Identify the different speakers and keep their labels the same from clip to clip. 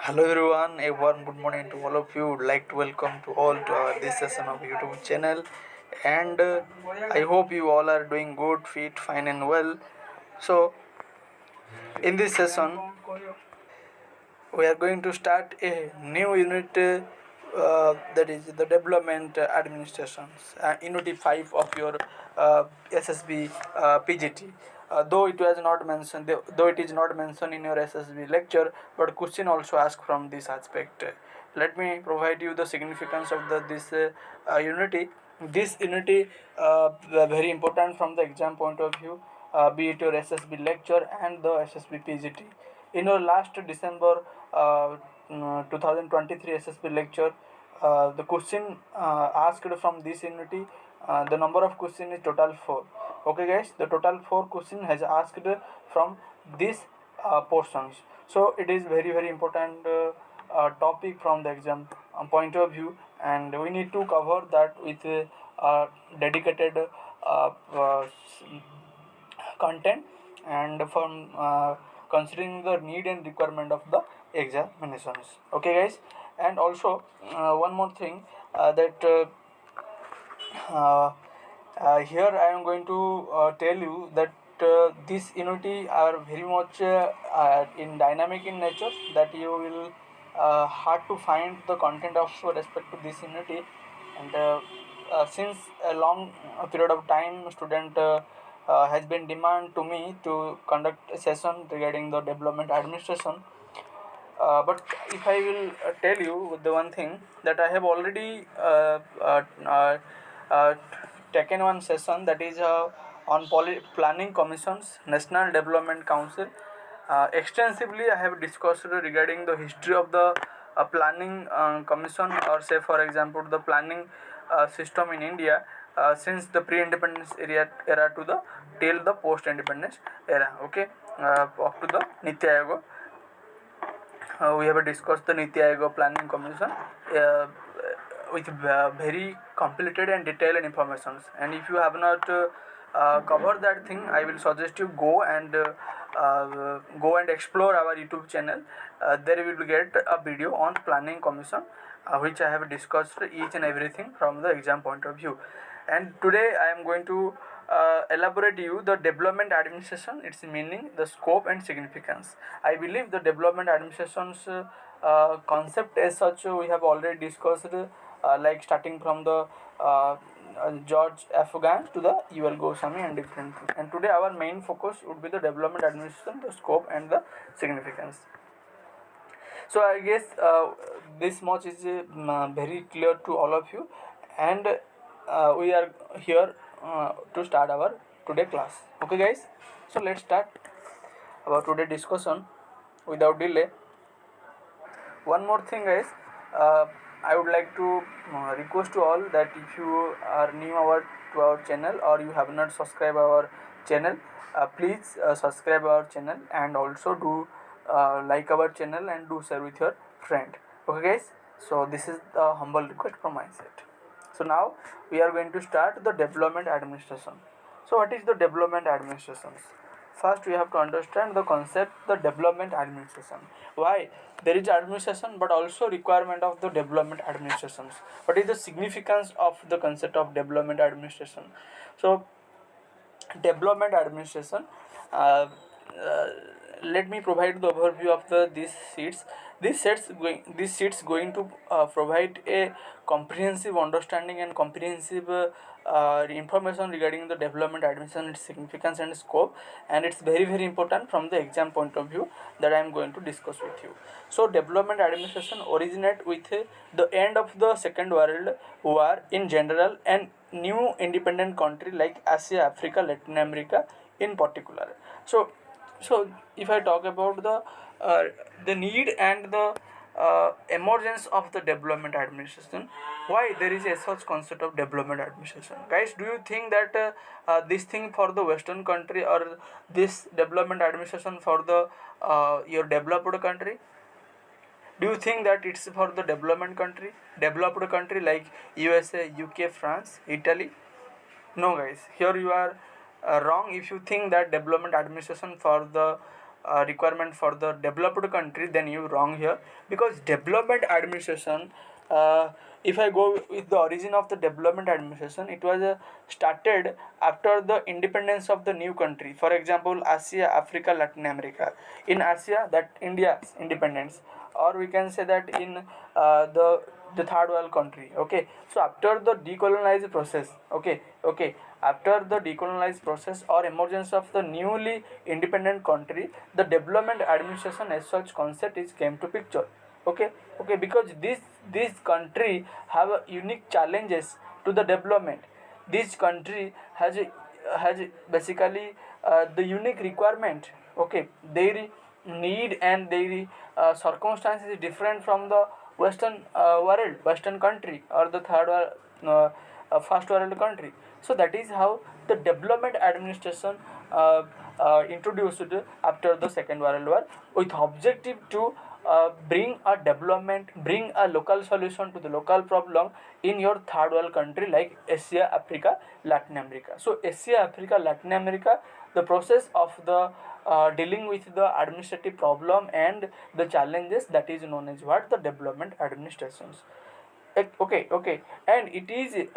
Speaker 1: Hello everyone, a warm good morning to all of you. Would like to welcome to all to our this session of YouTube channel, and I hope you all are doing good, fit, fine, and well. So, in this session, we are going to start a new unit that is the development administrations, unit 5 of your SSB PGT. Though it was not mentioned, though it is not mentioned in your SSB lecture, but question also asked from this aspect. Let me provide you the significance of this unity. This unity very important from the exam point of view, be it your SSB lecture and the SSB PGT. In your last December 2023 SSB lecture, the question asked from this unity, the number of question is total 4. Okay guys, the total 4 question has asked from this portions. So it is very important topic from the exam point of view, and we need to cover that with dedicated content, and from considering the need and requirement of the examinations. Okay guys, and also one more thing, that uh, here I am going to tell you that this unity are very much in dynamic in nature, that you will hard to find the content of respect to this unity. And since a long period of time, student has been demand to me to conduct a session regarding the development administration. But if I will tell you the one thing, that I have already uh, taken one session, that is on planning commissions, National Development Council. Extensively I have discussed regarding the history of the planning commission, or say for example the planning system in India, since the pre-independence era to the till the post-independence era. Okay, up to the Niti Ayoga. We have discussed the Niti Ayoga Planning Commission with very completed and detailed informations. And if you have not covered that thing, I will suggest you go and explore our YouTube channel. There you will get a video on Planning Commission, which I have discussed each and everything from the exam point of view. And today I am going to elaborate you the development administration, its meaning, the scope and significance. I believe the development administration's concept as such we have already discussed, like starting from the George Afghan to the UL Goswami and different things. And today our main focus would be the development administration, the scope and the significance. So I guess this much is very clear to all of you, and we are here to start our today class. Okay guys, so let's start our today discussion without delay. One more thing guys, I would like to request to all that if you are new to our channel, or you have not subscribed our channel, please subscribe our channel, and also do like our channel and do share with your friend. Okay guys, so this is the humble request from my side. So now we are going to start the development administration. So what is the development administration? First we have to understand the concept, the development administration. Why there is administration but also requirement of the development administrations. What is the significance of the concept of development administration? So development administration, uh, uh, let me provide the overview of these sheets. These sheets going to provide a comprehensive understanding and comprehensive information regarding the development administration, its significance and scope, and it's very important from the exam point of view that I am going to discuss with you. So development administration originate with the end of the Second World War in general, and new independent country like Asia, Africa, Latin America in particular. So if I talk about the need and the emergence of the development administration, why there is a such concept of development administration, guys? Do you think that this thing for the Western country, or this development administration for the your developed country? Do you think that it's for the developed country like USA, UK, France, Italy? No guys, here you are wrong if you think that development administration for the requirement for the developed country, then you wrong here, because development administration, uh, if I go with the origin of the development administration, it was started after the independence of the new country. For example, Asia, Africa, Latin America. In Asia, that India's independence, or we can say that in the third world country. Okay, so after the decolonized process, okay, after the decolonized process or emergence of the newly independent country, the development administration as such concept is came to picture. Okay, because this country have a unique challenges to the development. This country has basically the unique requirement. Okay, their need and their circumstances is different from the western world, western country, or the third world, first world country. So that is how the development administration introduced after the second world war, with objective to bring a development, bring a local solution to the local problem in your third world country like Asia, Africa, Latin America. So Asia, Africa, Latin America, the process of the dealing with the administrative problem and the challenges, that is known as what, the development administrations. Okay, and it is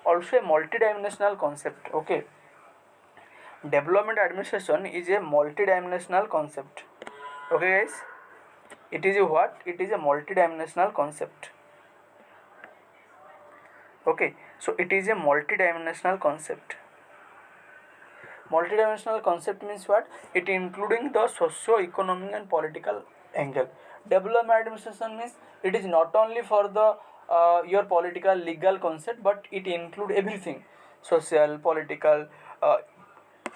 Speaker 1: also a multidimensional concept. Okay, development administration is a multidimensional concept. Okay, guys, it is a what? It is a multidimensional concept. Okay, so it is a multidimensional concept. Multidimensional concept means what? It including the socio-economic and political angle. Development administration means it is not only for the your political legal concept, but it include everything: social, political,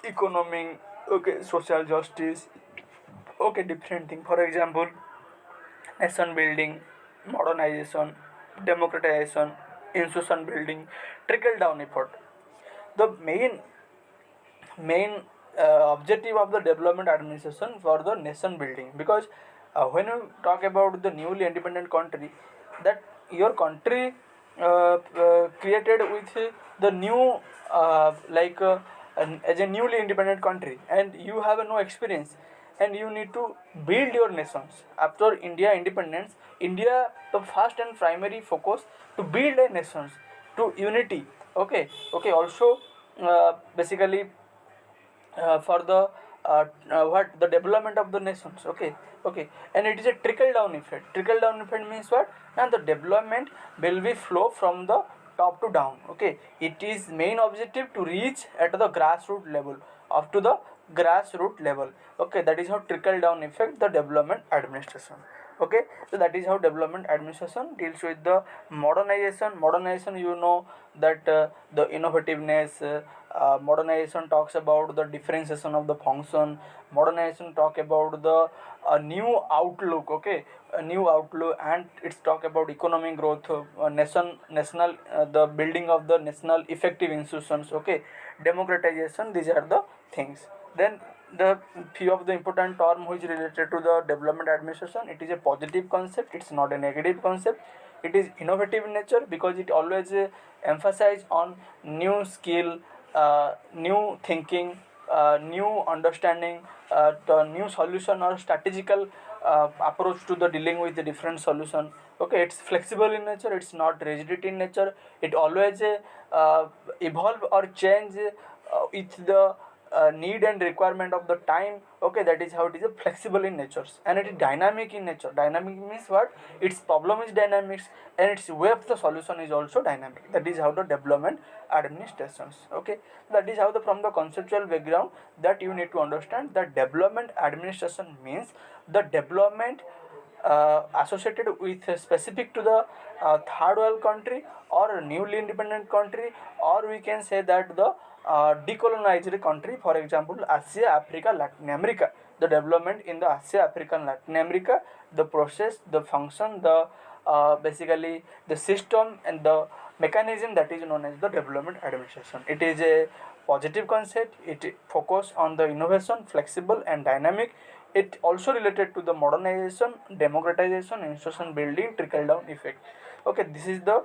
Speaker 1: economic, okay, social justice, okay, different thing. For example, nation building, modernization, democratization, institution building, trickle down effort. The main objective of the development administration for the nation building, because when you talk about the newly independent country, that your country created with the new as a newly independent country, and you have no experience, and you need to build your nations. After India independence, India the first and primary focus to build a nations to unity. Okay, also basically for the what, the development of the nations. Okay, and it is a trickle down effect. Trickle down effect means what? Now the development will be flow from the top to down. Okay, it is main objective to reach at the grassroots level, up to the grassroots level. Okay, that is how trickle down effect the development administration. Okay, so that is how development administration deals with the modernization. You know that the innovativeness, modernization talks about the differentiation of the function. Modernization talk about the new outlook. Okay, a new outlook, and it's talk about economic growth, national the building of the national effective institutions. Okay, democratization, these are the things. Then the few of the important term which related to the development administration, it is a positive concept, it's not a negative concept. It is innovative in nature because it always emphasize on new skill, new thinking, new understanding, the new solution or strategical approach to the dealing with the different solution. Okay, it's flexible in nature, it's not rigid in nature. It always evolve or change with the need and requirement of the time. Okay, that is how it is flexible in nature, and it is dynamic in nature. Dynamic means what? Its problem is dynamics, and its way of the solution is also dynamic. That is how the development administrations. Okay, that is how the, from the conceptual background, that you need to understand that development administration means the development associated with specific to the third world country or newly independent country, or we can say that the decolonized country. For example, Asia, Africa, Latin America. The development in the Asia, Africa, and Latin America, the process, the function, the basically the system and the mechanism, that is known as the development administration. It is a positive concept. It focus on the innovation, flexible and dynamic. It also related to the modernization, democratization, institution building, trickle down effect. Okay, this is the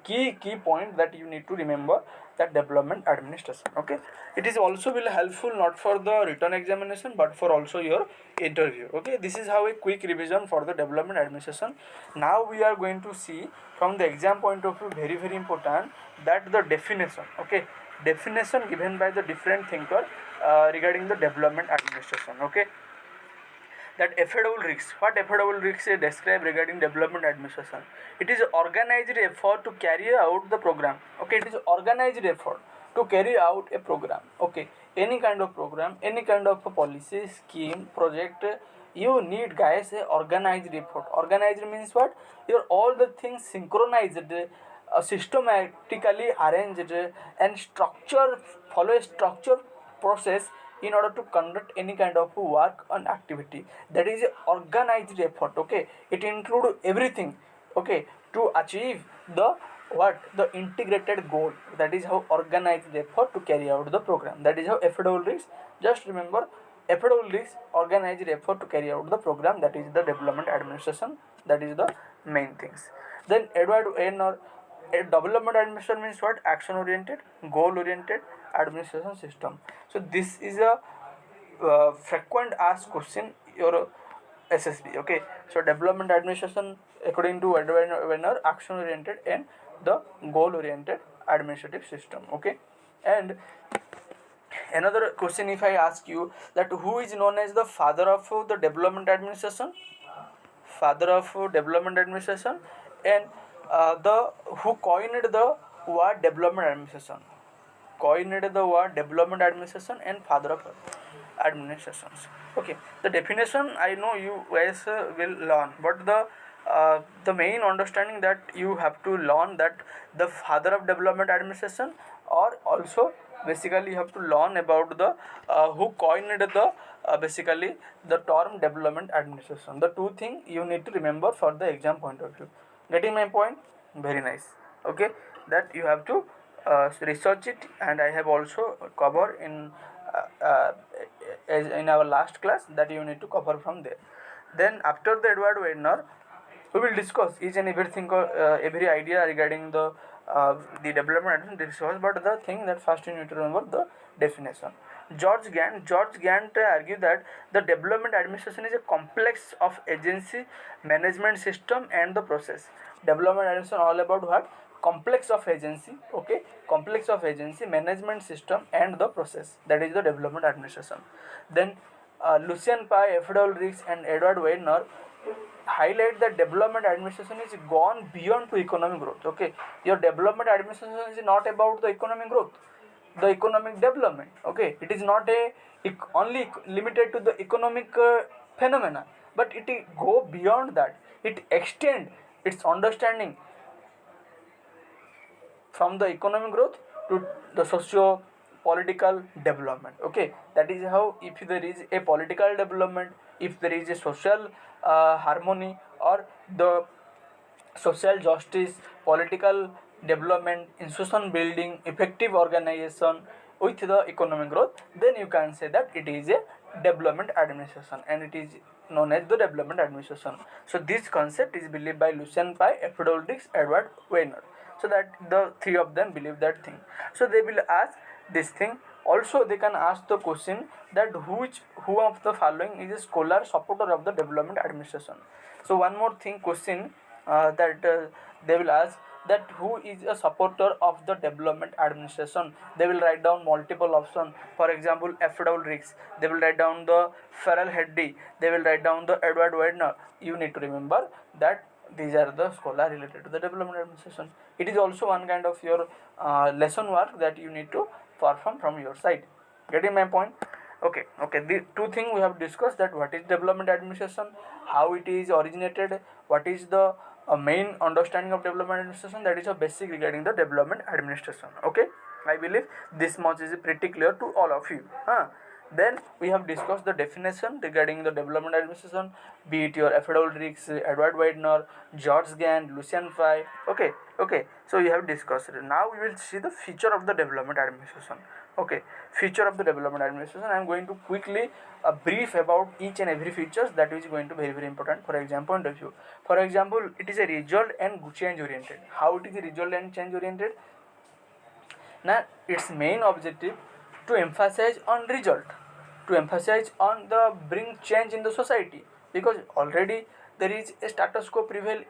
Speaker 1: key point that you need to remember, that development administration. Okay, it is also will helpful not for the written examination but for also your interview. Okay, this is how a quick revision for the development administration. Now we are going to see from the exam point of view, very important, that the definition. Okay, definition given by the different thinker regarding the development administration. Okay, that affordable risks. What affordable risks is described regarding development administration? It is organized effort to carry out the program. Okay, it is organized effort to carry out a program. Okay, any kind of program, any kind of a policy, scheme, project, you need, guys, a organized effort. Organized means what? Your all the things synchronized, systematically arranged, and structure, follow a structure process in order to conduct any kind of work and activity. That is organized effort. Okay, it includes everything. Okay, to achieve the what, the integrated goal. That is how organized effort to carry out the program. That is how affordable risks. Just remember, affordable risks, organized effort to carry out the program. That is the development administration. That is the main things. Then Edward N. A development administration means what? Action oriented, goal oriented administration system. So this is a frequent asked question your SSB. Okay, so development administration according to Edward Werner, action oriented and the goal oriented administrative system. Okay, and another question, if I ask you that who is known as the father of the development administration, father of development administration, and the who coined the word development administration, coined the word development administration and father of administrations. Okay, the definition I know you guys will learn, but the main understanding that you have to learn that the father of development administration, or also basically you have to learn about the who coined the basically the term development administration. The two things you need to remember for the exam point of view. Getting my point? Very nice. Okay, that you have to research it, and I have also covered in as in our last class, that you need to cover from there. Then after the Edward Werner, we will discuss each and everything, every idea regarding the development discuss. But the thing that first you need to remember the definition. George Gantt argued that the development administration is a complex of agency, management system and the process. Development administration all about what? Complex of agency. Okay, complex of agency, management system and the process. That is the development administration. Then Lucian Pye, F.W. Riggs and Edward Werner highlight that development administration is gone beyond to economic growth. Okay, your development administration is not about the economic growth, the economic development. Okay, it is not a only limited to the economic phenomena, but it go beyond that. It extend its understanding from the economic growth to the socio political development. Okay, that is how, if there is a political development, if there is a social harmony, or the social justice, political development, institution building, effective organization with the economic growth, then you can say that it is a development administration, and it is known as the development administration. So this concept is believed by Lucian Pye, F.W. Riggs, Edward Werner. So that the three of them believe that thing. So they will ask this thing. Also they can ask the question that who of the following is a scholar supporter of the development administration. So one more thing question that they will ask, that who is a supporter of the development administration. They will write down multiple options. For example, F.W. Riggs, they will write down the Farrell Heddy, they will write down the Edward Werner. You need to remember that these are the scholar related to the development administration. It is also one kind of your lesson work that you need to perform from your side. Getting my point? Okay, the two things we have discussed, that what is development administration, how it is originated, what is the main understanding of development administration. That is a basic regarding the development administration. Okay, I believe this much is pretty clear to all of you. Then we have discussed the definition regarding the development administration, be it your F.W. Riggs, Edward Werner, George Gantt, Lucian Pye. Okay, so you have discussed it. Now we will see the feature of the development administration. Okay, feature of the development administration. I am going to quickly brief about each and every features, that is going to be very important for exam point of view. For example, it is a result and change oriented. How it is a result and change oriented? now its main objective to emphasize on result, to emphasize on the bring change in the society, because already there is a status quo prevail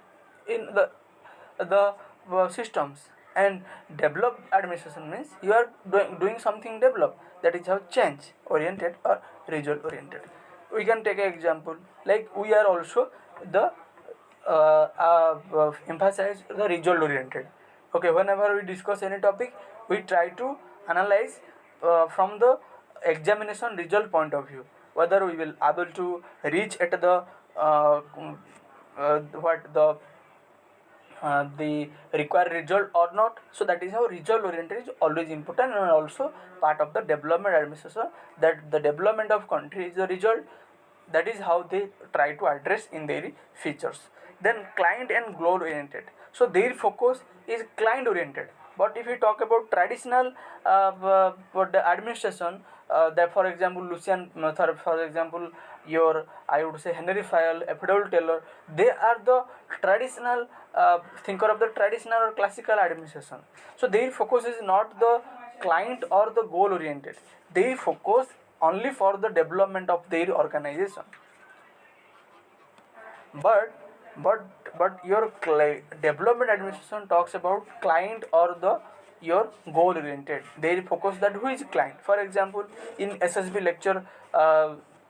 Speaker 1: in the systems. And developed administration means you are doing something developed, that is how change oriented or result oriented. We can take an example, like we are also the emphasize the result oriented. Okay, whenever we discuss any topic, we try to analyze from the examination result point of view, whether we will able to reach at the what the required result or not. So that is how result oriented is always important and also part of the development administration, that the development of country is the result. That is how they try to address in their features. Then client and goal oriented, so their focus is client oriented. But if we talk about traditional for the administration, that for example Lucian Method, for example your, I would say, Henry Fayol, F.W. Taylor, they are the traditional thinker of the traditional or classical administration. So their focus is not the client or the goal oriented, they focus only for the development of their organization. But your development administration talks about client or the your goal oriented, they focus that who is client. For example, in SSB lecture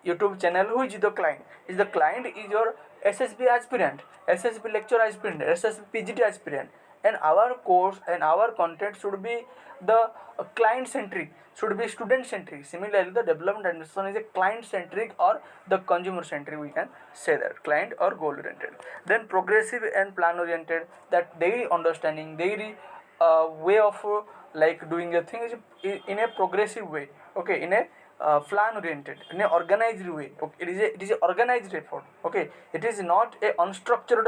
Speaker 1: YouTube channel, who is the client? Is the client is your SSB aspirant, SSB lecture aspirant, SSB PGT aspirant. And our course and our content should be the client centric, should be student centric. Similarly, the development administration is a client centric or the consumer centric, we can say that, client or goal oriented. Then progressive and plan oriented, that their understanding, their way of like doing a thing is in a progressive way, okay, in a plan oriented, in a organized way. Okay, it is a organized effort. Okay, it is not a unstructured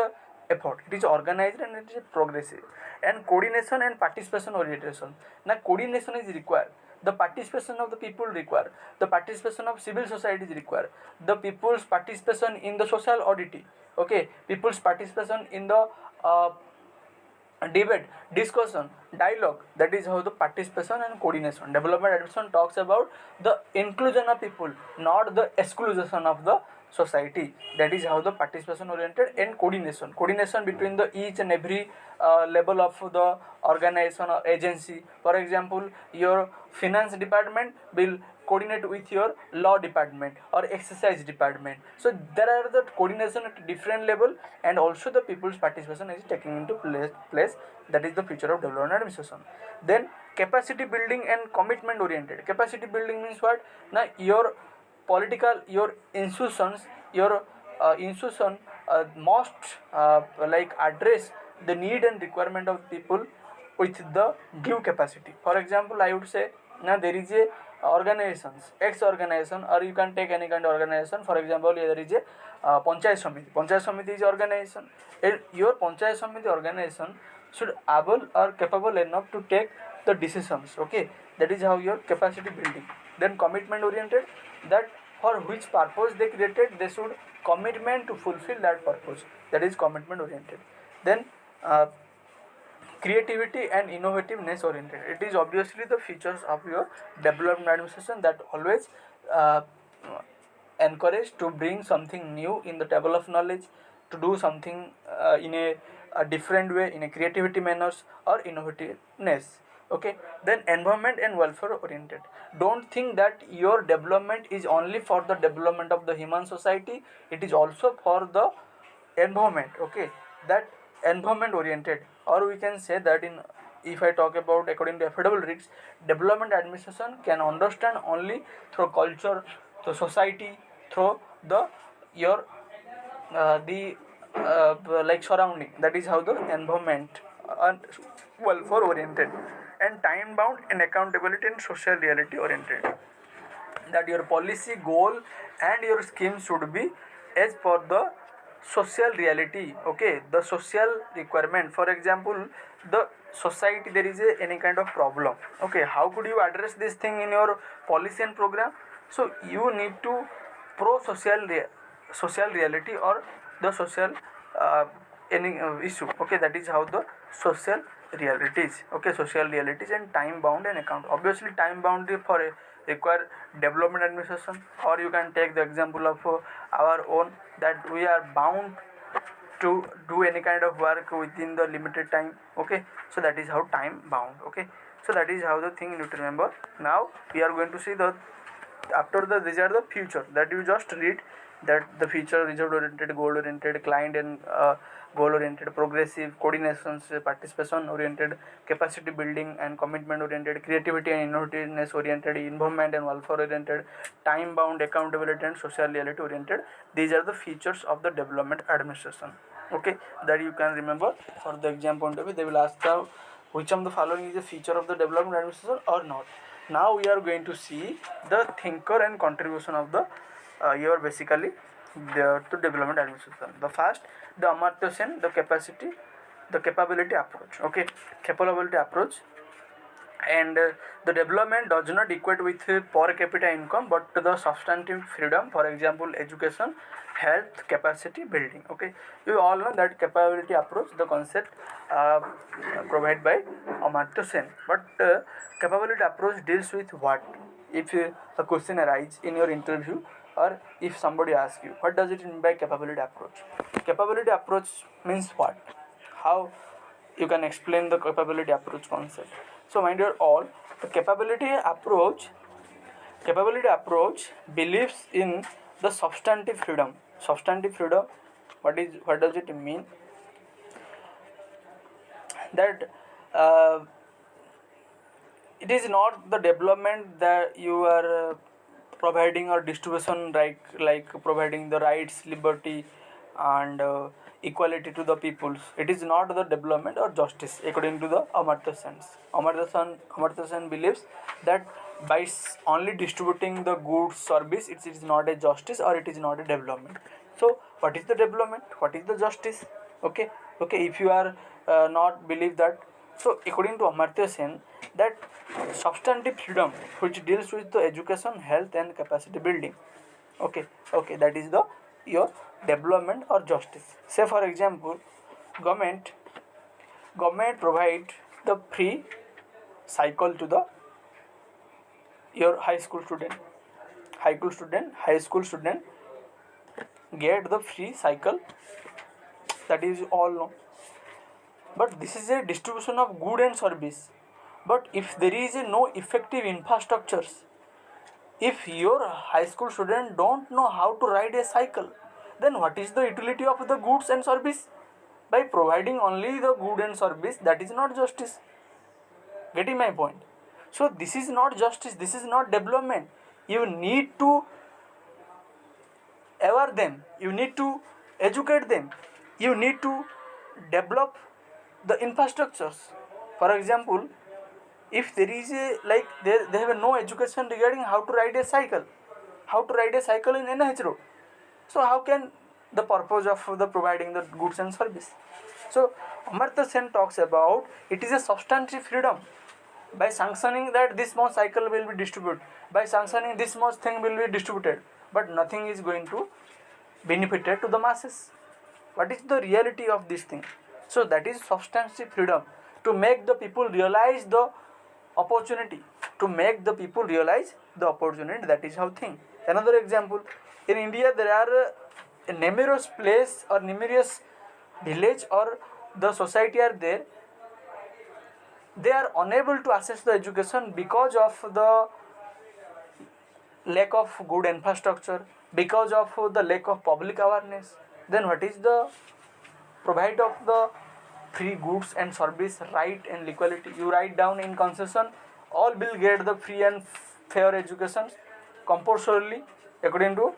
Speaker 1: effort, it is organized and it is progressive. And coordination and participation orientation, now coordination is required, the participation of the people required, the participation of civil society is required, the people's participation in the social authority, okay, people's participation in the debate, discussion, dialogue. That is how the participation and coordination. Development administration talks about the inclusion of people, not the exclusion of the society. That is how the participation oriented and coordination between the each and every level of the organization or agency. For example, your finance department will coordinate with your law department or exercise department. So there are the coordination at different level, and also the people's participation is taken into place. That is the future of development administration. Then capacity building and commitment oriented. Capacity building means what? Now your political, your institutions, your institution must like address the need and requirement of people with the due capacity. For example, I would say, now there is a organizations, X organization, or you can take any kind of organization. For example, there is a Panchayat Samiti. Panchayat Samiti is organization. Your Panchayat Samiti organization should able or capable enough to take the decisions. Okay, that is how your capacity building. Then commitment oriented, that for which purpose they created, they should commitment to fulfill that purpose. That is commitment oriented. Then creativity and innovativeness oriented, it is obviously the features of your development administration that always uh, encourage to bring something new in the table of knowledge, to do something in a different way, in a creativity manners or innovativeness. Okay, then environment and welfare oriented, don't think that your development is only for the development of the human society, it is also for the environment. Okay, that environment oriented, or we can say that in, if I talk about according to affordable risks, development administration can understand only through culture, through society, through the your the like surrounding. That is how the environment and welfare oriented. And time bound and accountability and social reality oriented, that your policy goal and your scheme should be as per the social reality. Okay, the social requirement. For example, the society, there is any kind of problem. Okay, how could you address this thing in your policy and program? So you need to pro social reality or the social any issue. Okay, that is how the social realities, okay, social realities, and time bound and account. Obviously time bound for require development administration, or you can take the example of our own, that we are bound to do any kind of work within the limited time, okay. So that is how time bound, okay. So that is how the thing you need to remember. Now we are going to see the after the these are the future that you just read, that the future result oriented, goal oriented, client and goal oriented, progressive, coordinations, participation oriented, capacity building and commitment oriented, creativity and innovativeness oriented, involvement and welfare oriented, time bound, accountability and social reality oriented. These are the features of the development administration, okay, that you can remember. For the exam point of view, they will ask the which of the following is a feature of the development administration or not. Now we are going to see the thinker and contribution of the your basically to development administration. The first, the Amartya Sen, the capacity, the capability approach, okay, capability approach. And the development does not equate with per capita income, but the substantive freedom, for example education, health, capacity building, okay. You all know that capability approach, the concept provided by Amartya Sen. But capability approach deals with what? If a question arises in your interview, or if somebody asks you what does it mean by capability approach, capability approach means what, how you can explain the capability approach concept. So mind your all, the capability approach believes in the substantive freedom. Substantive freedom, what does it mean? That it is not the development that you are providing or distribution, like providing the rights, liberty and equality to the peoples. It is not the development or justice according to the Amartya Sen. Amartya Sen believes that by only distributing the goods, service, it is not a justice or it is not a development. So what is the development, what is the justice, okay. If you are not believe that, so according to Amartya Sen, that substantive freedom which deals with the education, health and capacity building, okay, that is the your development or justice. Say for example, government provide the free cycle to the your high school student get the free cycle, that is all know. But this is a distribution of good and service. But if there is no effective infrastructures, if your high school student don't know how to ride a cycle, then what is the utility of the goods and service? By providing only the good and service, that is not justice. Getting my point? So this is not justice, this is not development. You need to aware them, you need to educate them, you need to develop the infrastructures. For example, if there is a they have no education regarding how to ride a cycle, in NH road, so how can the purpose of the providing the goods and service? So Amartya Sen talks about it is a substantive freedom. By sanctioning that this much cycle will be distributed, by sanctioning this much thing will be distributed, but nothing is going to benefited to the masses. What is the reality of this thing? So that is substantive freedom, to make the people realize the opportunity, that is how thing. Another example, in India there are numerous place or numerous village or the society are there, they are unable to access the education because of the lack of good infrastructure, because of the lack of public awareness. Then what is the provide of the free goods and service, right and equality? You write down in concession, all will get the free and fair education compulsorily according to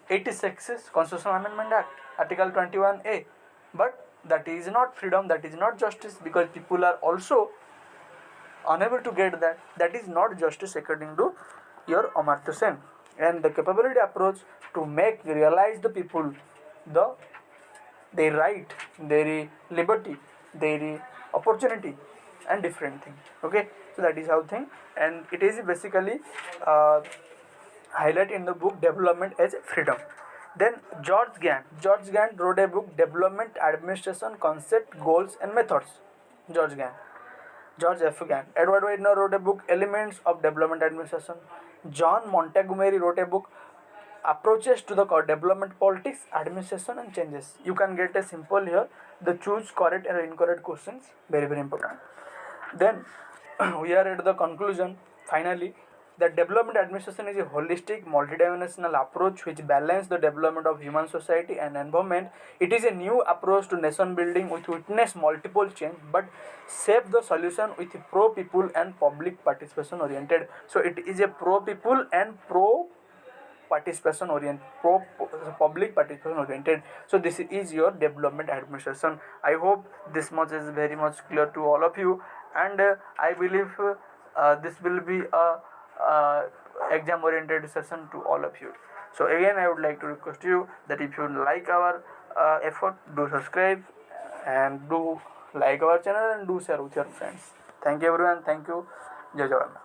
Speaker 1: 86 Constitutional Amendment Act, Article 21A. But that is not freedom, that is not justice, because people are also unable to get that. That is not justice according to your Amartya Sen. And the capability approach, to make realize the people their right, their liberty, their opportunity and different thing, okay. So that is how thing, and it is basically highlight in the book Development as Freedom. Then George Gant wrote a book, Development Administration Concept, Goals and Methods. George Gann. George F. Gann. Edward Widener wrote a book, Elements of Development Administration. John Montgomery wrote a book, Approaches to the Development Politics, Administration and Changes. You can get a simple here, the choose correct and incorrect questions, very very important. Then we are at the conclusion. Finally, the development administration is a holistic, multidimensional approach which balances the development of human society and environment. It is a new approach to nation building which witness multiple change but shape the solution with pro people and public participation oriented. So it is a pro people and pro participation oriented, public participation oriented. So this is your development administration. I hope this much is very much clear to all of you, and I believe this will be a exam oriented session to all of you. So again, I would like to request you that if you like our effort, do subscribe and do like our channel and do share with your friends. Thank you everyone. Thank you. Jai Jagannath.